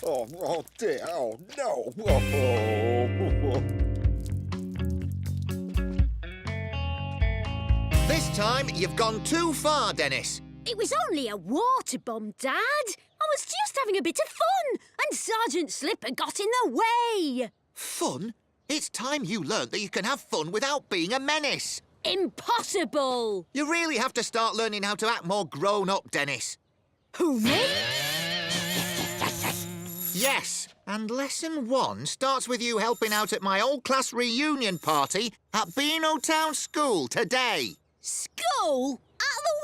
Oh dear, oh no. Oh. This time, you've gone too far, Dennis. It was only a water bomb, Dad. I was just having a bit of fun, and Sergeant Slipper got in the way. Fun? It's time you learnt that you can have fun without being a menace. Impossible! You really have to start learning how to act more grown-up, Dennis. Who, me? Yes, and lesson 1 starts with you helping out at my old class reunion party at Beano Town School today. School? At the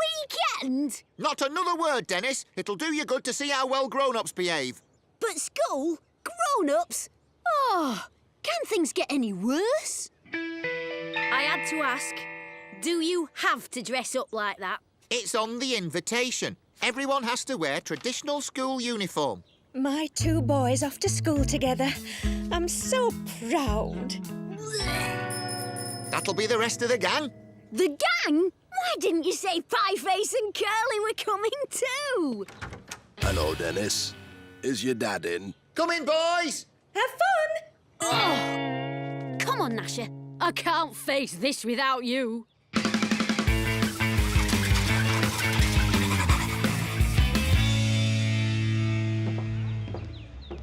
weekend? Not another word, Dennis. It'll do you good to see how well grown-ups behave. But school? Grown-ups? Oh, can things get any worse? I had to ask, do you have to dress up like that? It's on the invitation. Everyone has to wear traditional school uniform. My 2 boys off to school together. I'm so proud. That'll be the rest of the gang. The gang? Why didn't you say Pieface and Curly were coming too? Hello, Dennis. Is your dad in? Come in, boys! Have fun! Oh! Come on, Gnasher. I can't face this without you.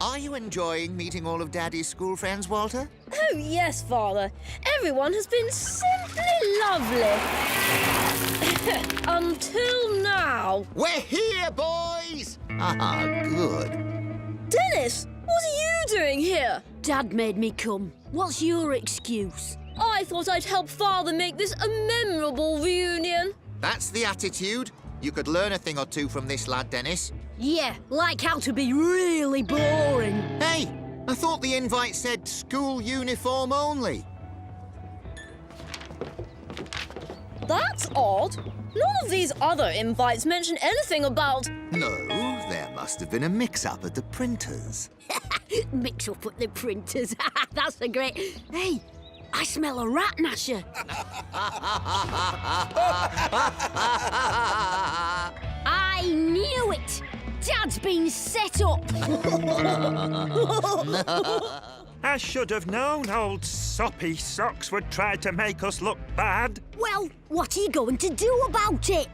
Are you enjoying meeting all of Daddy's school friends, Walter? Oh, yes, Father. Everyone has been simply lovely. Until now. We're here, boys! Ah, good. Dennis, what are you doing here? Dad made me come. What's your excuse? I thought I'd help Father make this a memorable reunion. That's the attitude. You could learn a thing or two from this lad, Dennis. Yeah, like how to be really boring. Hey, I thought the invite said school uniform only. That's odd. None of these other invites mention anything about... No, there must have been a mix-up at the printers. Mix up at the printers. That's a great... Hey, I smell a rat, Gnasher. I knew it. Dad's been set up. I should have known old soppy socks would try to make us look bad. Well, what are you going to do about it?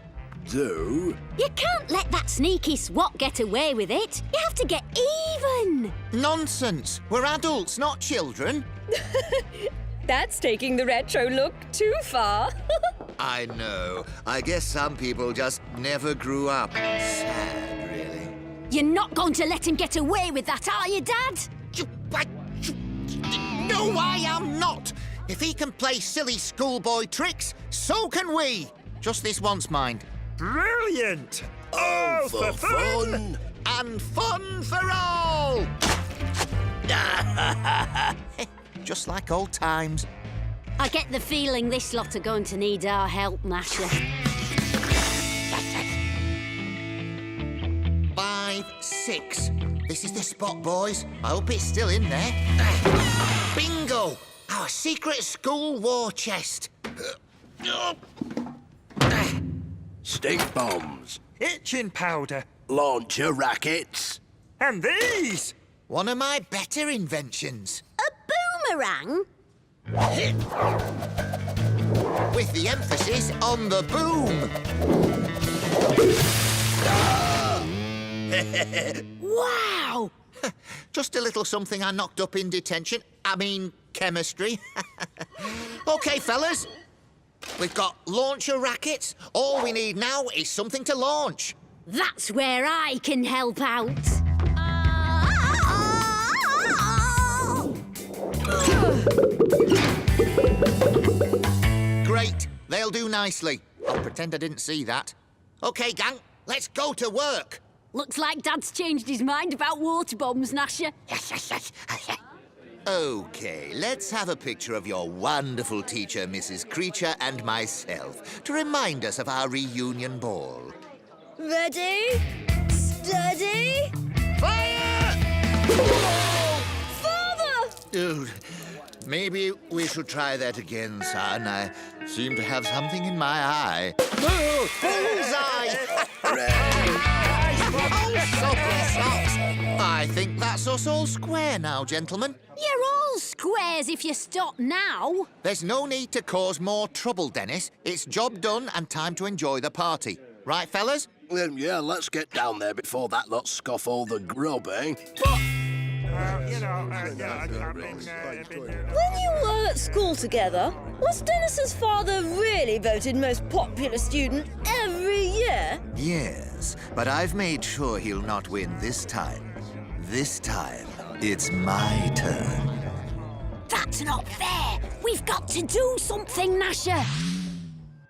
Do? You can't let that sneaky swat get away with it. You have to get even. Nonsense. We're adults, not children. That's taking the retro look too far. I know. I guess some people just never grew up. Sad, really. You're not going to let him get away with that, are you, Dad? No, I am not. If he can play silly schoolboy tricks, so can we. Just this once, mind. Brilliant! Oh, for fun! And fun for all! Just like old times. I get the feeling this lot are going to need our help, Gnasher. 5, 6. This is the spot, boys. I hope it's still in there. Bingo! Our secret school war chest. Stink bombs. Itching powder. Launcher rackets. And these! One of my better inventions. A boomerang? With the emphasis on the boom. Wow! Just a little something I knocked up in detention. I mean, chemistry. OK, fellas. We've got launcher rackets. All we need now is something to launch. That's where I can help out. Great. They'll do nicely. I'll pretend I didn't see that. OK, gang, let's go to work. Looks like Dad's changed his mind about water bombs, Gnasher. OK, let's have a picture of your wonderful teacher, Mrs. Creature, and myself, to remind us of our reunion ball. Ready? Steady? Fire! Father! Dude, maybe we should try that again, son. I seem to have something in my eye. Oh, bullseye! Oh, soapy socks! I think that's us all square now, gentlemen. You're all squares if you stop now. There's no need to cause more trouble, Dennis. It's job done and time to enjoy the party. Right, fellas? Yeah, let's get down there before that lot scoff all the grub, eh? When you were at school together, was Dennis's father really voted most popular student every year? Yes, but I've made sure he'll not win this time. This time, it's my turn. That's not fair. We've got to do something, Gnasher.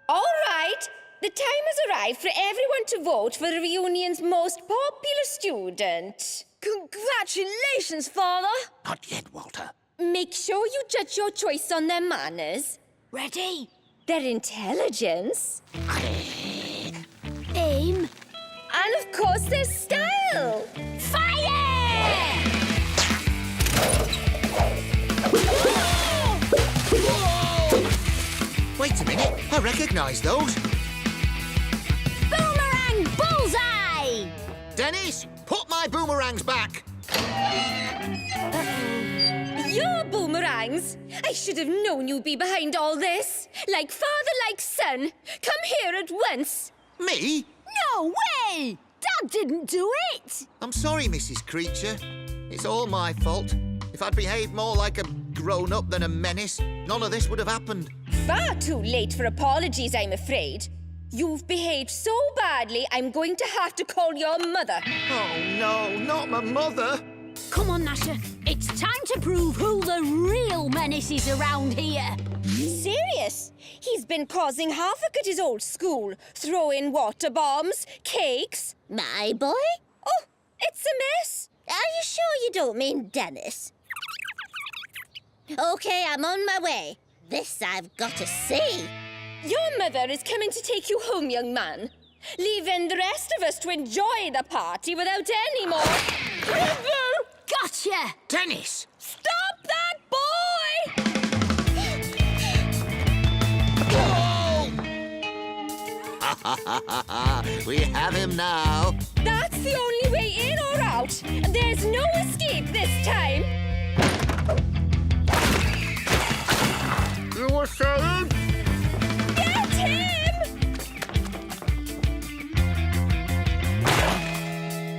All right. The time has arrived for everyone to vote for the reunion's most popular student. Congratulations, Father! Not yet, Walter. Make sure you judge your choice on their manners, Ready? their intelligence, Aim. and of course their style. Fire! Wait a minute. I recognise those. Boomerang bullseye! Dennis, put my boomerangs back. Your boomerangs! I should have known you'd be behind all this. Like father, like son. Come here at once. Me? No way! Dad didn't do it! I'm sorry, Mrs. Creature. It's all my fault. If I'd behaved more like a grown-up than a menace, none of this would have happened. Far too late for apologies, I'm afraid. You've behaved so badly, I'm going to have to call your mother. Oh, no, not my mother. Come on, Gnasher. It's time to prove who the real menace is around here. Serious? He's been causing havoc at his old school, throwing water bombs, cakes. My boy? Oh, it's a mess. Are you sure you don't mean Dennis? OK, I'm on my way. This I've got to see. Your mother is coming to take you home, young man. Leaving the rest of us to enjoy the party without any more trouble. Gotcha! Dennis! Stop that boy! We have him now. That's the only way in or out. There's no escape this time. You were saying? Get him!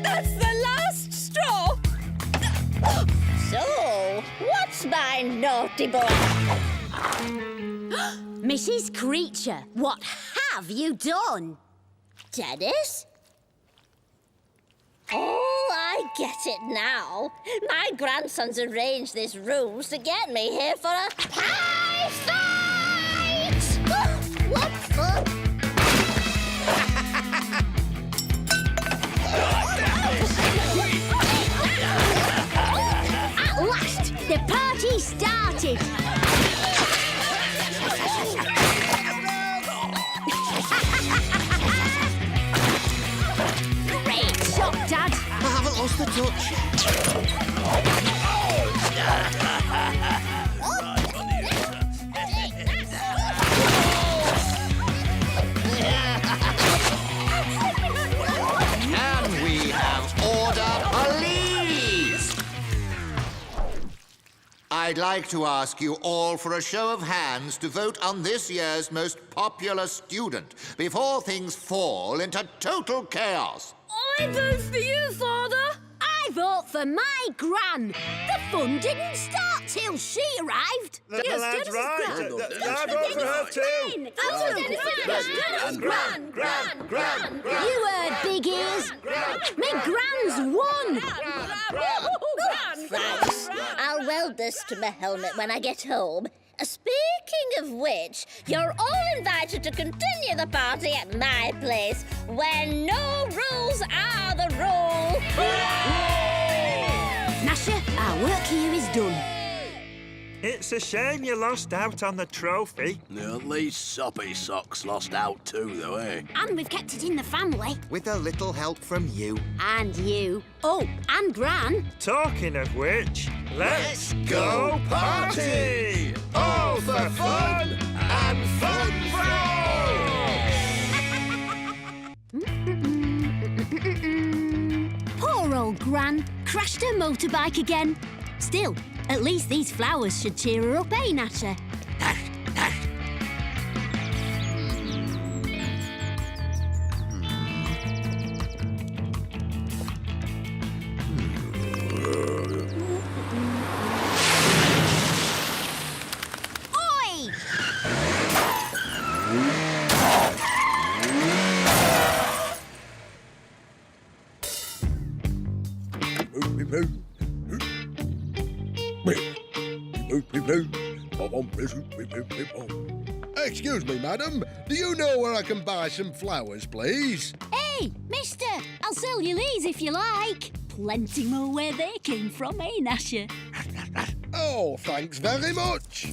That's the last straw. So, what's my naughty boy? Mrs. Creature, what have you done? Dennis? Oh, I get it now. My grandson's arranged these rooms to get me here for a pie fight! What fun! At last, the party started. Great shot, Dad. I haven't lost the touch. Can we have order, please? I'd like to ask you all for a show of hands to vote on this year's most popular student before things fall into total chaos. I vote for you, Father. I vote for my Gran. The fun didn't start till she arrived. That's right. I vote for her too. You heard, big ears. Me Gran's won. Thanks. I'll weld this to my helmet when I get home. Speaking of which, you're all invited to continue the party at my place, where no rules are the rule. Gnasher, our work here is done. It's a shame you lost out on the trophy. At least Soppy Socks lost out too, though, eh? And we've kept it in the family. With a little help from you. And you. Oh, and Gran. Talking of which, let's go party! All for fun and fun for all! Poor old Gran, crashed her motorbike again. Still, at least these flowers should cheer her up, eh, Gnasher? Oi! Excuse me, madam. Do you know where I can buy some flowers, please? Hey, mister, I'll sell you these if you like. Plenty more where they came from, eh, Gnasher? Oh, thanks very much.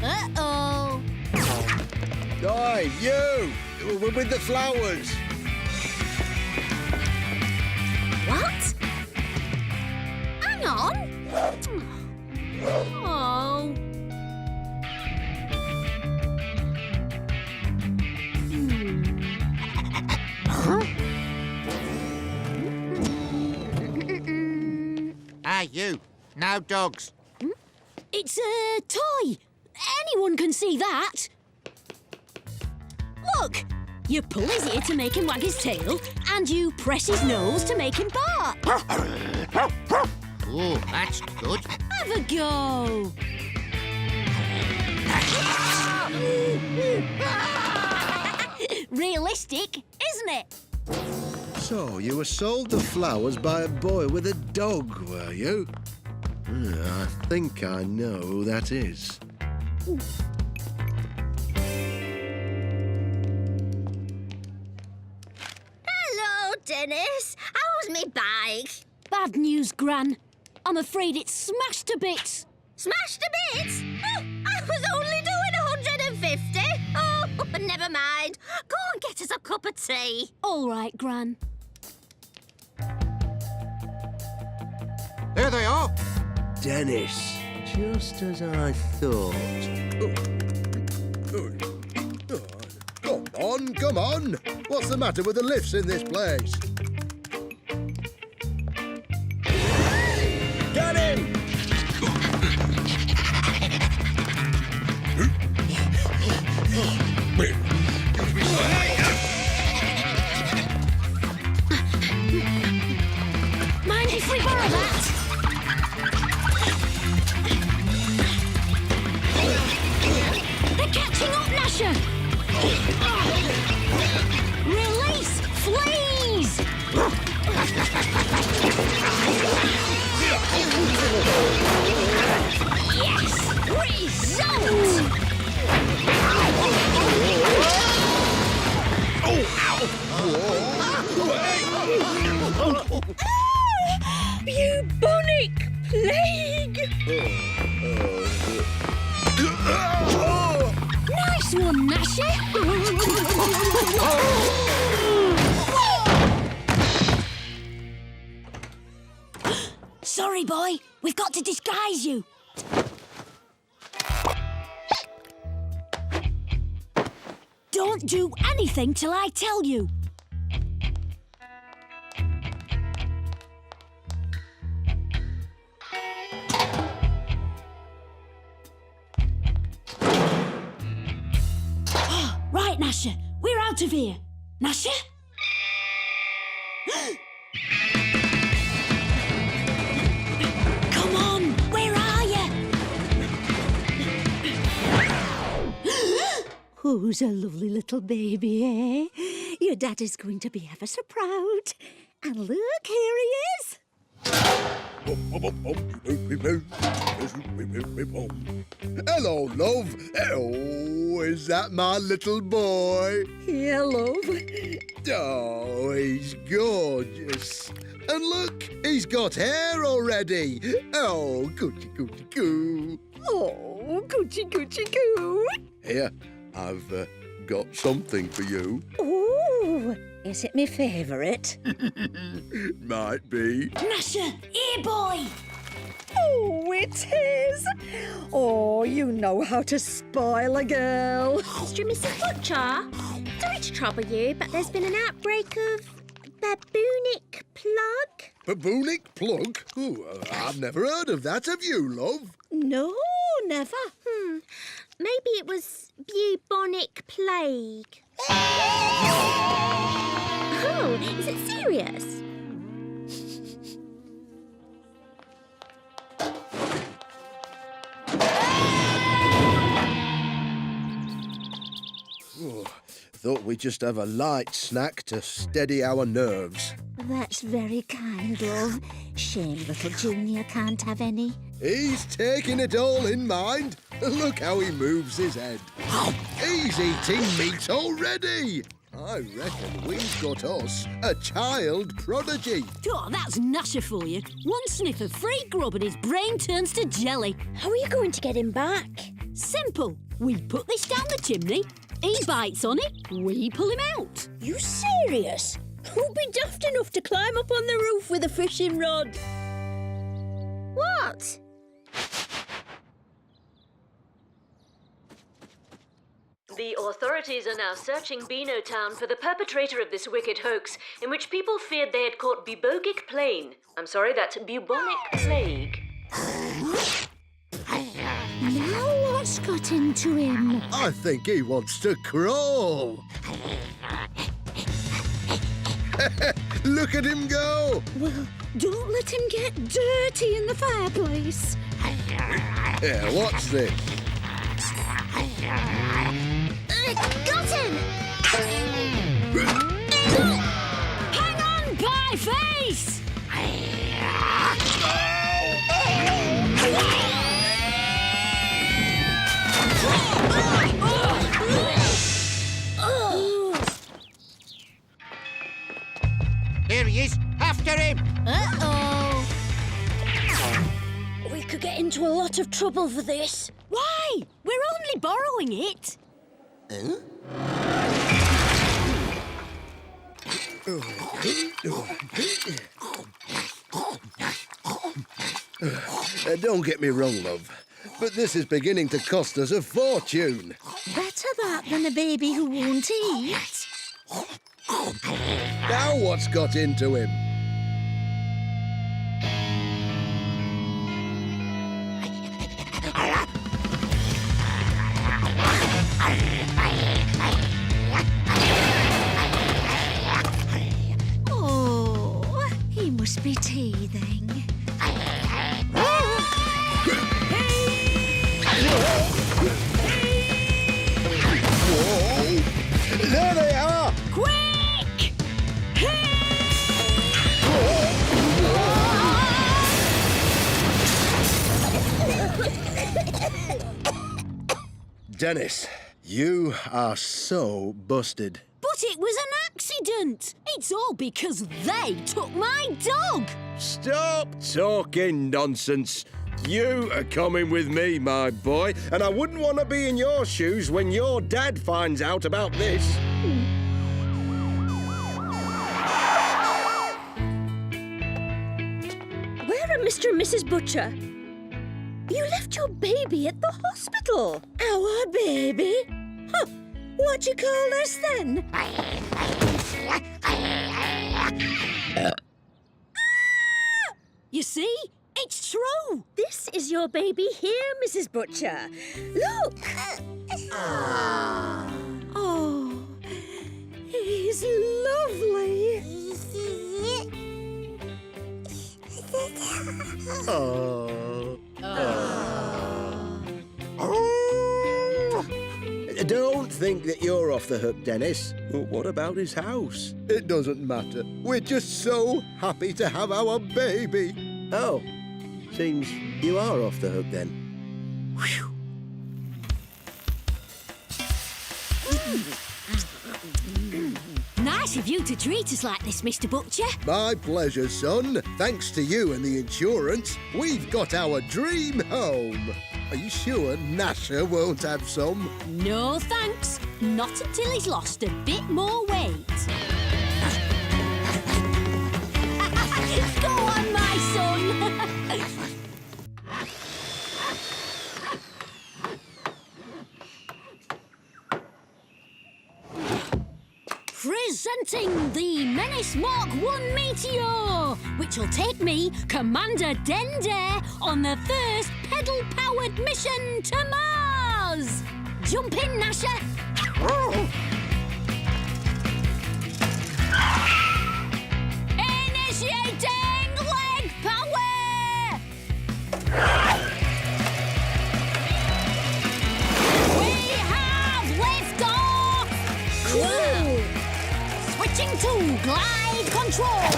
Uh-oh. Oi, you! With the flowers. What? Hang on. Oh. Ah, you. No dogs. It's a toy. Anyone can see that. Look, you pull his ear to make him wag his tail, and you press his nose to make him bark. Oh, that's good. Have a go. Realistic, isn't it? So, you were sold the flowers by a boy with a dog, were you? I think I know who that is. Hello, Dennis. How's me bike? Bad news, Gran. I'm afraid it's smashed to bits. Smashed to bits? Oh, I was only doing 150. Oh, never mind. Go and get us a cup of tea. All right, Gran. There they are. Dennis, just as I thought. Come on. What's the matter with the lifts in this place? Get him! Mind if we borrow that? They're catching up, Gnasher! Release fleas! Yes! Result! Bubonic plague! Nice one, Gnasher! Sorry, boy. We've got to disguise you. Don't do anything till I tell you. Right, Gnasher. We're out of here. Gnasher? Come on, where are you? Who's a lovely little baby, eh? Your daddy's going to be ever so proud. And look, here he is. Hello, love. Oh, is that my little boy? Yeah, love. Oh, he's gorgeous. And look, he's got hair already. Oh, goochie, goochie, goo. Oh, goochie, goochie, goo. Here, I've got something for you. Oh, is it my favourite? Might be. Gnasher, here, boy. Oh, it is. Oh, you know how to spoil a girl. Mr. and Mrs. Butcher, sorry to trouble you, but there's been an outbreak of baboonic plug. Baboonic plug? Ooh, I've never heard of that. Have you, love? No, never. Maybe it was bubonic plague. Oh, is it serious? Thought we'd just have a light snack to steady our nerves. That's very kind, love. Shame little Junior can't have any. He's taking it all in mind. Look how he moves his head. He's eating meat already. I reckon we've got us a child prodigy. Oh, that's Gnasher for you. One sniff of free grub and his brain turns to jelly. How are you going to get him back? Simple. We put this down the chimney, he bites on it, we pull him out. You serious? Who'd be daft enough to climb up on the roof with a fishing rod? What? The authorities are now searching Beano town for the perpetrator of this wicked hoax, in which people feared they had caught bubogic plague. I'm sorry, that's bubonic plague. Now what's got into him? I think he wants to crawl. Look at him go. Well, don't let him get dirty in the fireplace. Yeah, what's this? Got him! Hang on, pie face! Here he is. After him. Uh-oh. We could get into a lot of trouble for this. Why? We're only borrowing it. Don't get me wrong, love, but this is beginning to cost us a fortune. Better that than a baby who won't eat. Now what's got into him? Oh, he must be teething. Whoa! There they are! Quick! Dennis, you are so busted. But it was an accident. It's all because they took my dog. Stop talking nonsense. You are coming with me, my boy, and I wouldn't want to be in your shoes when your dad finds out about this. Where are Mr. and Mrs. Butcher? You left your baby at the hospital. Our baby? Huh. What do you call this then? You see? It's true. This is your baby here, Mrs. Butcher. Look. Oh, he's lovely. Don't think that you're off the hook, Dennis. But what about his house? It doesn't matter. We're just so happy to have our baby. Oh, seems you are off the hook then. Whew. Nice of you to treat us like this, Mr. Butcher. My pleasure, son. Thanks to you and the insurance, we've got our dream home. Are you sure Gnasher won't have some? No thanks. Not until he's lost a bit more weight. Go on, my son. Presenting the Menace Mark 1 Meteor, which will take me, Commander Dendare, on the first pedal-powered mission to Mars! Jump in, Gnasher! Initiating leg power! We have liftoff! Cool! Switching to glide control!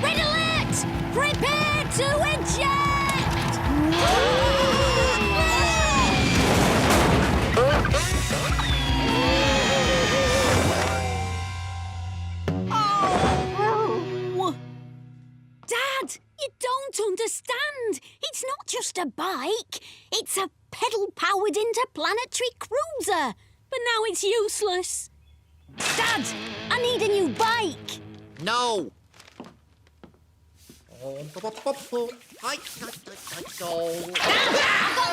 Red alert! Prepare to eject! Oh! Dad, you don't understand. It's not just a bike. It's a pedal-powered interplanetary cruiser. But now it's useless. Dad, I need a new bike. No. Dad, I've got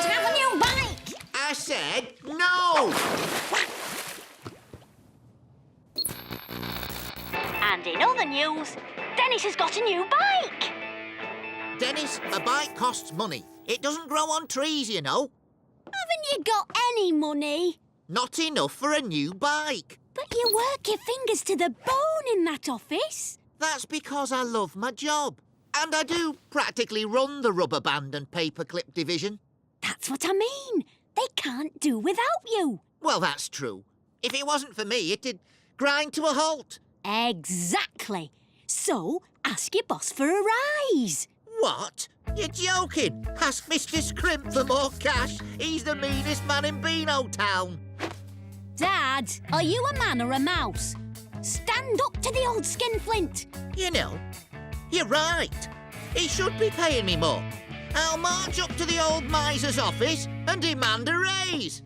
to have a new bike. I said no! And in other news, Dennis has got a new bike. Dennis, a bike costs money. It doesn't grow on trees, you know. Haven't you got any money? Not enough for a new bike. But you work your fingers to the bone in that office. That's because I love my job. And I do practically run the rubber band and paperclip division. That's what I mean. They can't do without you. Well, that's true. If it wasn't for me, it'd grind to a halt. Exactly. So, ask your boss for a rise. What? You're joking? Ask Mr. Scrimp for more cash. He's the meanest man in Beano town. Dad, are you a man or a mouse? Stand up to the old skinflint. You know, you're right. He should be paying me more. I'll march up to the old miser's office and demand a raise.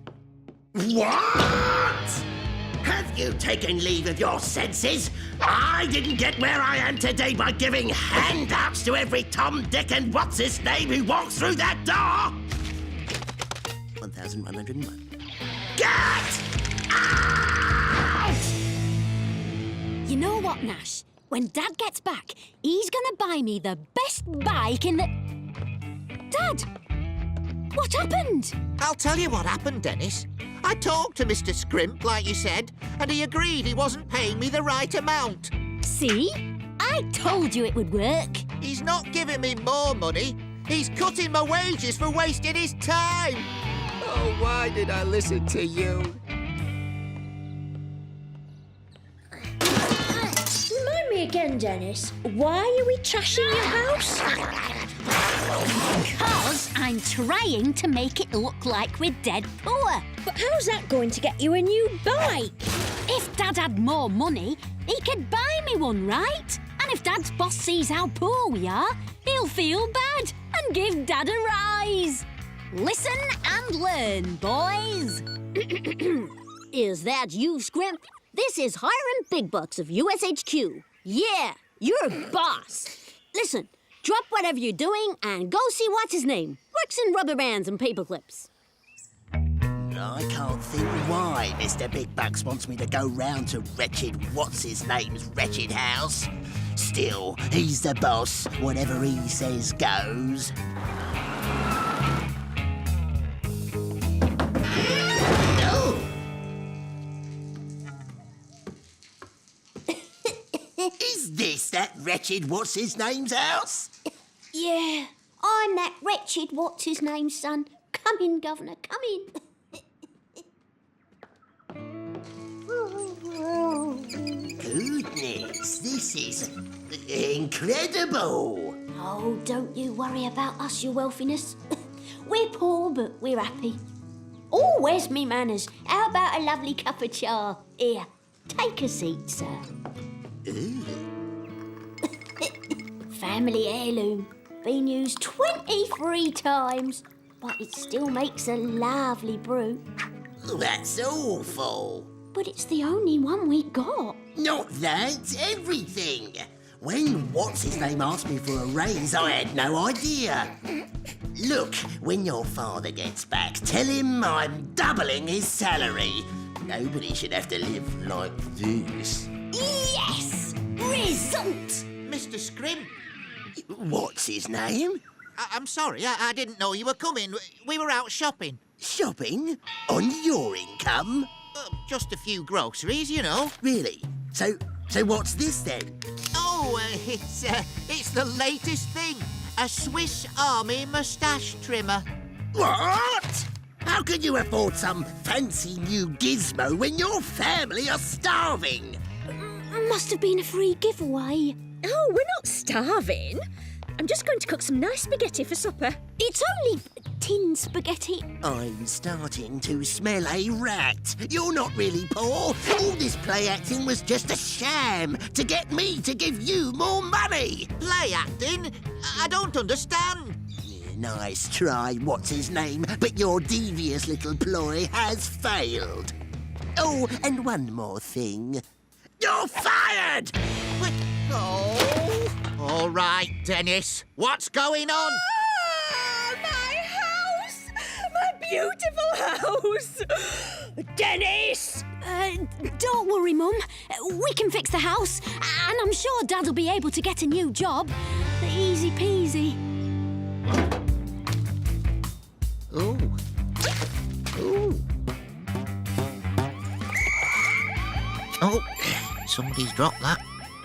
What? Have you taken leave of your senses? I didn't get where I am today by giving handouts to every Tom, Dick and what's-his-name who walks through that door! 1,101. Get out! You know what, Nash? When Dad gets back, he's gonna buy me the best bike in the... Dad! What happened? I'll tell you what happened, Dennis. I talked to Mr. Scrimp, like you said, and he agreed he wasn't paying me the right amount. See? I told you it would work. He's not giving me more money. He's cutting my wages for wasting his time. Oh, why did I listen to you? Remind me again, Dennis. Why are we trashing your house? Because I'm trying to make it look like we're dead poor. But how's that going to get you a new bike? If Dad had more money, he could buy me one, right? And if Dad's boss sees how poor we are, he'll feel bad and give Dad a rise. Listen and learn, boys. Is that you, Scrimp? This is Hiram Big Bucks of USHQ. Yeah, you're a boss. Listen, drop whatever you're doing and go see what's his name. Works in rubber bands and paper clips. I can't think why Mr. Big Bucks wants me to go round to wretched what's-his-name's wretched house. Still, he's the boss. Whatever he says goes. No! Is this that wretched what's-his-name's house? Yeah, I'm that wretched what's-his-name, son. Come in, Governor, come in. Goodness, this is incredible. Oh, don't you worry about us, your wealthiness. We're poor, but we're happy. Oh, where's me manners? How about a lovely cup of cha? Here, take a seat, sir. Family heirloom. Been used 23 times, but it still makes a lovely brew. That's awful. But it's the only one we got. Not that, everything. When what's-his-name asked me for a raise, I had no idea. Look, when your father gets back, tell him I'm doubling his salary. Nobody should have to live like this. Yes! Result! Mr. Scrimp, What's his name? I'm sorry, I didn't know you were coming. We were out shopping. Shopping? On your income? Just a few groceries, you know. Really? So what's this then? Oh, it's the latest thing. A Swiss Army moustache trimmer. What? How can you afford some fancy new gizmo when your family are starving? Must have been a free giveaway. Oh, we're not starving. I'm just going to cook some nice spaghetti for supper. It's only tin spaghetti. I'm starting to smell a rat. You're not really poor. All this play acting was just a sham to get me to give you more money. Play acting? I don't understand. Nice try, what's his name, but your devious little ploy has failed. Oh, and one more thing. You're fired! But, oh. All right, Dennis. What's going on? Ah, my house! My beautiful house! Dennis! Don't worry, Mum. We can fix the house, and I'm sure Dad'll be able to get a new job. Easy peasy. Ooh. Ooh. Oh, somebody's dropped that.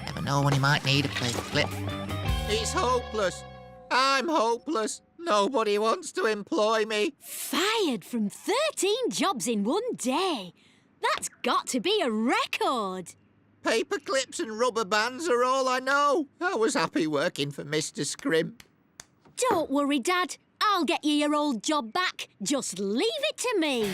Never know when he might need a paper clip. It's hopeless. I'm hopeless. Nobody wants to employ me. Fired from 13 jobs in one day. That's got to be a record. Paper clips and rubber bands are all I know. I was happy working for Mr. Scrimp. Don't worry, Dad. I'll get you your old job back. Just leave it to me.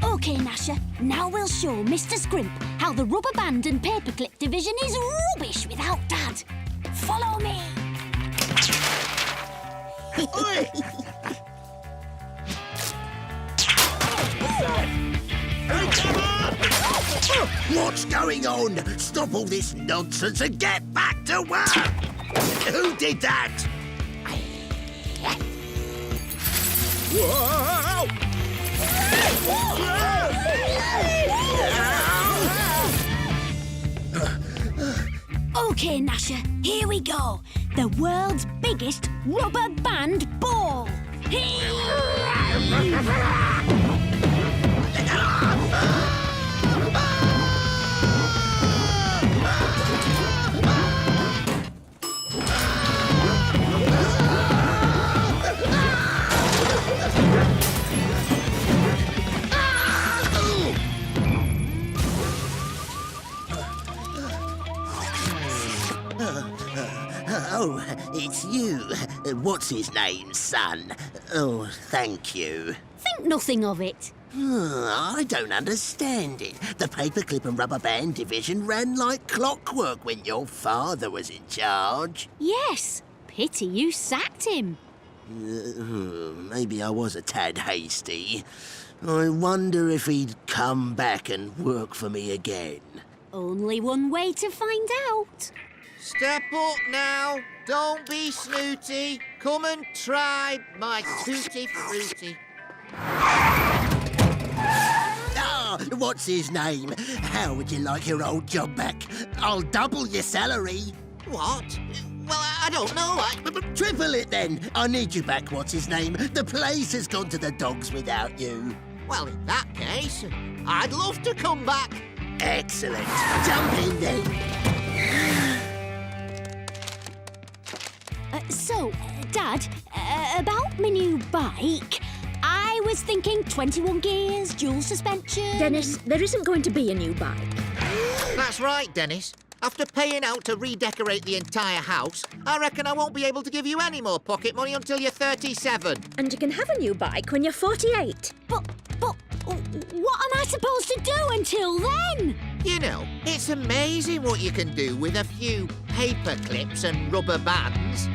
OK, Gnasher, now we'll show Mr. Scrimp how the rubber band and paperclip division is rubbish without Dad. Follow me. Oi! What's going on? Stop all this nonsense and get back to work! Who did that? Whoa! OK, Gnasher, here we go. The world's biggest rubber band ball. Oh, it's you. What's his name, son? Oh, thank you. Think nothing of it. I don't understand it. The paperclip and rubber band division ran like clockwork when your father was in charge. Yes, pity you sacked him. Maybe I was a tad hasty. I wonder if he'd come back and work for me again. Only one way to find out. Step up now. Don't be snooty. Come and try my tutti frutti. Ah, what's his name? How would you like your old job back? I'll double your salary. What? Well, I don't know. Triple it then. I need you back, what's his name? The place has gone to the dogs without you. Well, in that case, I'd love to come back. Excellent. Jump in then. Dad, about my new bike, I was thinking 21 gears, dual suspension... Dennis, there isn't going to be a new bike. That's right, Dennis. After paying out to redecorate the entire house, I reckon I won't be able to give you any more pocket money until you're 37. And you can have a new bike when you're 48. But what am I supposed to do until then? You know, it's amazing what you can do with a few paper clips and rubber bands.